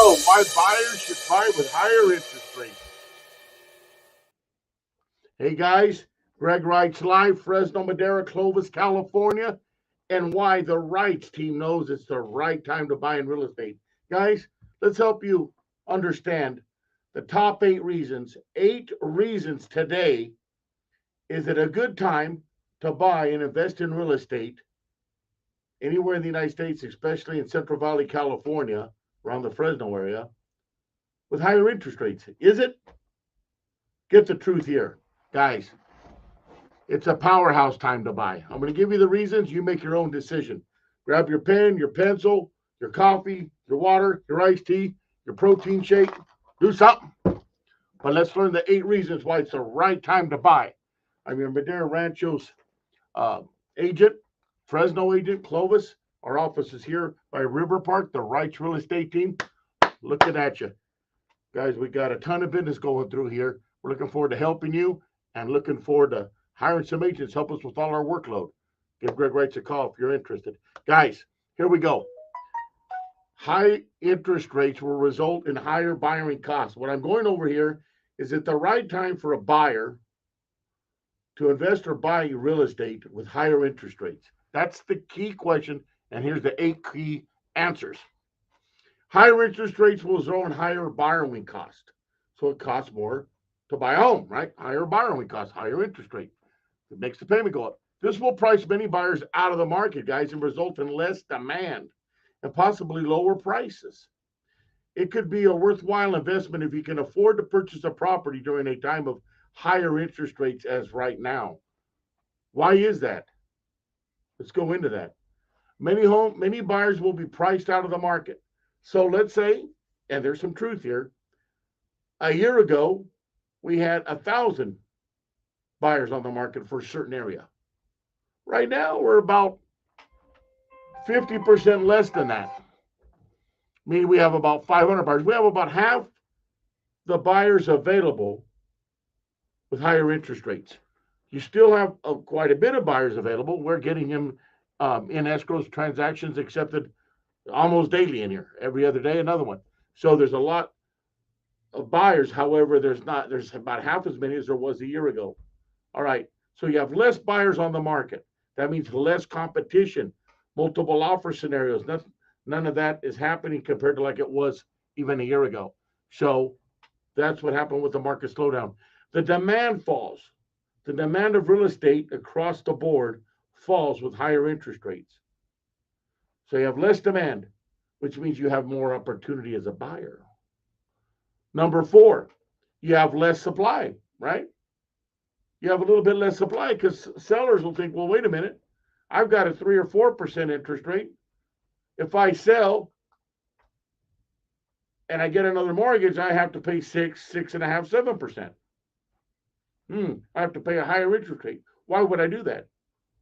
know why buyers should buy with higher interest rates. Hey guys, Greg Reitz live, Fresno, Madera, Clovis, California, and why the Reitz team knows it's the right time to buy in real estate. Guys, let's help you understand the top 8 reasons. 8 reasons today. Is it a good time to buy and invest in real estate anywhere in the United States, especially in Central Valley, California, around the Fresno area, with higher interest rates? Is it? Get the truth here. Guys, it's a powerhouse time to buy. I'm going to give you the reasons. You make your own decision. Grab your pen, your pencil, your coffee, your water, your iced tea, your protein shake. Do something. But let's learn the 8 reasons why it's the right time to buy. I'm your Madera Rancho's agent, Fresno agent, Clovis. Our office is here by River Park, the Reitz real estate team. Looking at you. Guys, we got a ton of business going through here. We're looking forward to helping you and looking forward to hiring some agents, help us with all our workload. Give Greg Reitz a call if you're interested. Guys, here we go. High interest rates will result in higher borrowing costs. What I'm going over here is it the right time for a buyer to invest or buy real estate with higher interest rates? That's the key question, and here's the 8 key answers. Higher interest rates will result in higher borrowing cost. So it costs more to buy a home, right? Higher borrowing costs, higher interest rate. It makes the payment go up. This will price many buyers out of the market, guys, and result in less demand and possibly lower prices. It could be a worthwhile investment if you can afford to purchase a property during a time of higher interest rates as right now. Why is that? Let's go into that. Many buyers will be priced out of the market. So let's say, and there's some truth here, a year ago, we had 1,000 buyers on the market for a certain area. Right now, we're about 50% less than that. Meaning we have about 500 buyers. We have about half the buyers available with higher interest rates. You still have quite a bit of buyers available. We're getting them in escrows, transactions accepted almost daily in here. Every other day, another one. So there's a lot of buyers. However, there's about half as many as there was a year ago. All right. So you have less buyers on the market. That means less competition, multiple offer scenarios. None of that is happening compared to like it was even a year ago. So that's what happened with the market slowdown. The demand falls. The demand of real estate across the board falls with higher interest rates. So you have less demand, which means you have more opportunity as a buyer. Number 4, you have less supply, right? You have a little bit less supply because sellers will think, well, wait a minute, I've got a 3 or 4% interest rate. If I sell and I get another mortgage, I have to pay 6.5%, 7%. I have to pay a higher interest rate. Why would I do that?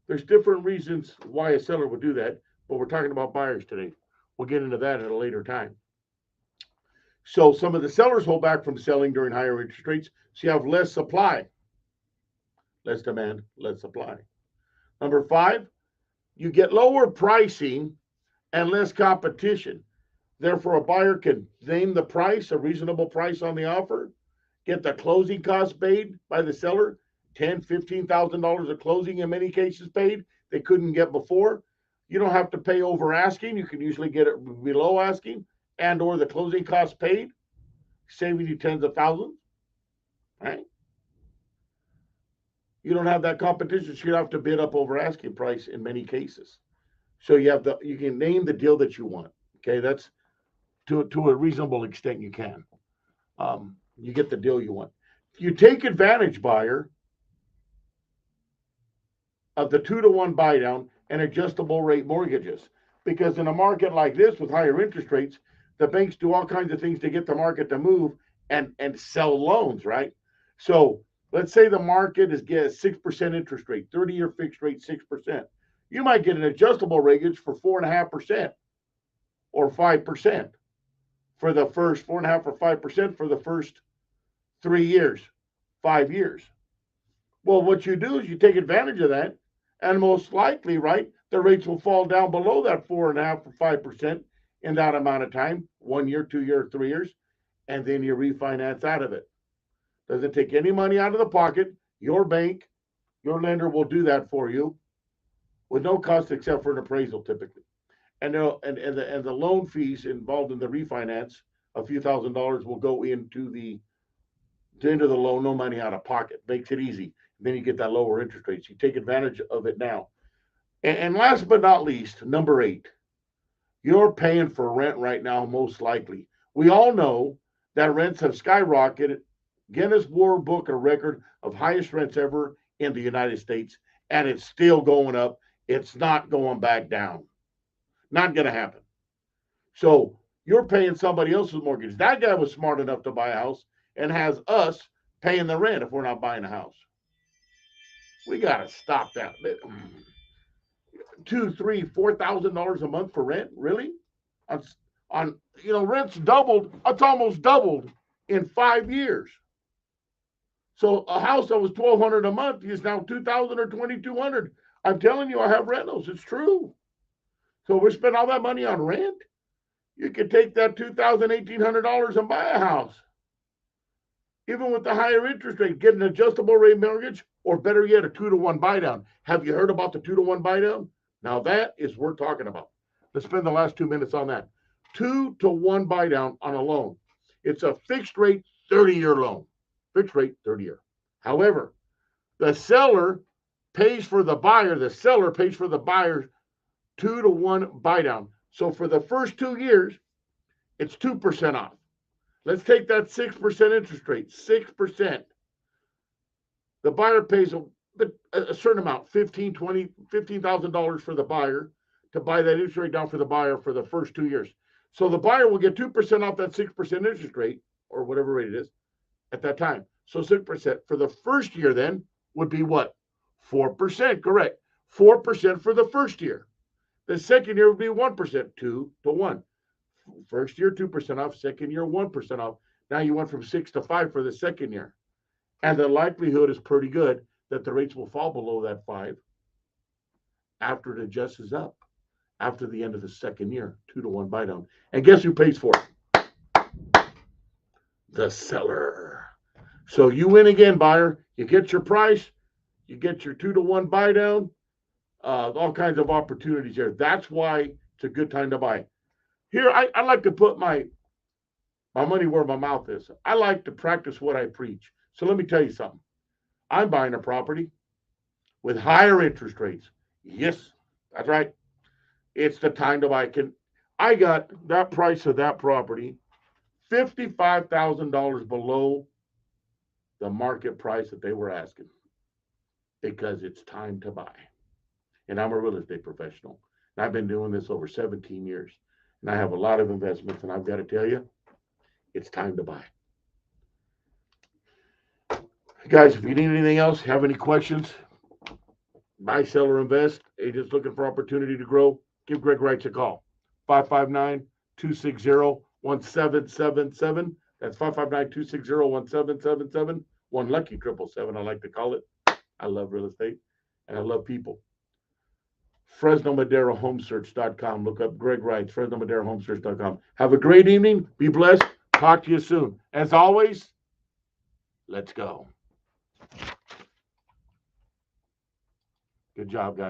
There's different reasons why a seller would do that, but we're talking about buyers today. We'll get into that at a later time. So some of the sellers hold back from selling during higher interest rates, so you have less supply. Less demand, less supply. Number 5, you get lower pricing and less competition. Therefore, a buyer can name the price, a reasonable price on the offer, get the closing costs paid by the seller, $10,000, $15,000 of closing in many cases paid they couldn't get before. You don't have to pay over asking. You can usually get it below asking and or the closing costs paid, saving you tens of thousands, right? You don't have that competition, so you have to bid up over asking price in many cases. So you can name the deal that you want. Okay, that's to a reasonable extent you can. You get the deal you want. You take advantage, buyer, of the 2-to-1 buy down and adjustable rate mortgages. Because in a market like this with higher interest rates, the banks do all kinds of things to get the market to move and sell loans, right? So let's say the market is get a 6% interest rate, 30-year fixed rate, 6%. You might get an adjustable mortgage for 4.5% or 5% for the first 4.5 or 5% for the first 3 years, 5 years. Well, what you do is you take advantage of that, and most likely, right, the rates will fall down below that 4.5 or 5% in that amount of time, 1 year, 2 years, 3 years, and then you refinance out of it. Doesn't take any money out of the pocket. Your bank, your lender will do that for you with no cost except for an appraisal typically. And the loan fees involved in the refinance, a few $1,000s will go into the loan, no money out of pocket. Makes it easy. And then you get that lower interest rates. You take advantage of it now. And last but not least, number 8, you're paying for rent right now, most likely. We all know that rents have skyrocketed. Guinness World Book, a record of highest rents ever in the United States, and it's still going up. It's not going back down. Not going to happen. So you're paying somebody else's mortgage. That guy was smart enough to buy a house and has us paying the rent if we're not buying a house. We got to stop that. $2,000, $3,000, $4,000 a month for rent? Really? On rent's doubled. It's almost doubled in 5 years. So a house that was $1,200 a month is now $2,000 or $2,200. I'm telling you, I have rentals. It's true. So we spend all that money on rent. You could take that $2,000, $1,800 and buy a house. Even with the higher interest rate, get an adjustable rate mortgage, or better yet, a 2-to-1 buy down. Have you heard about the 2-to-1 buy down? Now that is worth talking about. Let's spend the last 2 minutes on that. 2-to-1 buy down on a loan. It's a fixed rate 30-year loan. Fixed rate 30-year. However, the seller pays for the buyer. The seller pays for the buyer's 2-to-1 buy down. So for the first 2 years, it's 2% off. Let's take that 6% interest rate, 6%. The buyer pays a certain amount, $15,000 for the buyer to buy that interest rate down for the buyer for the first 2 years. So the buyer will get 2% off that 6% interest rate, or whatever rate it is, at that time. So 6% for the first year then would be what? 4%, correct. 4% for the first year. The second year would be 1%, 2-to-1. First year, 2% off. Second year, 1% off. Now you went from 6 to 5 for the second year. And the likelihood is pretty good that the rates will fall below that 5 after it adjusts up after the end of the second year, 2-to-1 buy down. And guess who pays for it? The seller. So you win again, buyer. You get your price. You get your 2-to-1 buy down. All kinds of opportunities there. That's why it's a good time to buy. Here, I like to put my money where my mouth is. I like to practice what I preach. So let me tell you something. I'm buying a property with higher interest rates. Yes, that's right. It's the time to buy. I got that price of that property $55,000 below the market price that they were asking, because it's time to buy. And I'm a real estate professional. And I've been doing this over 17 years. And I have a lot of investments, and I've got to tell you, it's time to buy. Guys, if you need anything else, have any questions, buy, sell, or invest, agents looking for opportunity to grow, give Greg Reitz a call. 559-260-1777. That's 559-260-1777. One lucky 777, I like to call it. I love real estate, and I love people. FresnoMaderoHomesearch.com. Look up Greg Reitz, FresnoMaderoHomesearch.com. Have a great evening. Be blessed. Talk to you soon. As always, let's go. Good job, guys.